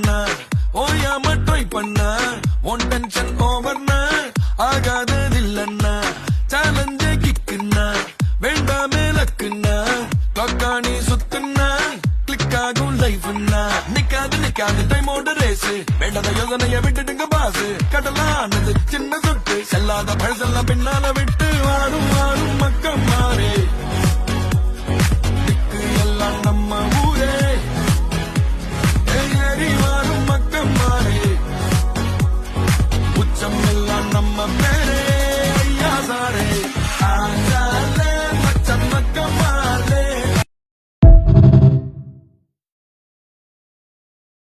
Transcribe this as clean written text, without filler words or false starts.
பண்ண ஓயாம ட்ரை பண்ண ஒன் டென்ஷன் ஓவர்னா ஆகாததில்லன்னா சேலஞ்ச கிக்குன்னா வேண்டாமே லக்குன்னா கிளாக்காணி சுத்துன்னா கிளிக் ஆகும் லைஃப்னா நிக்காது டைமோட ரேஸ் வேண்டாத யோசனைய விட்டுடுங்க பாசு கடலானது சின்ன சொட்டு செல்லாத பழசெல்லாம் பின்னால விட்டு வாடும் வாடும் மக்கள் மாறே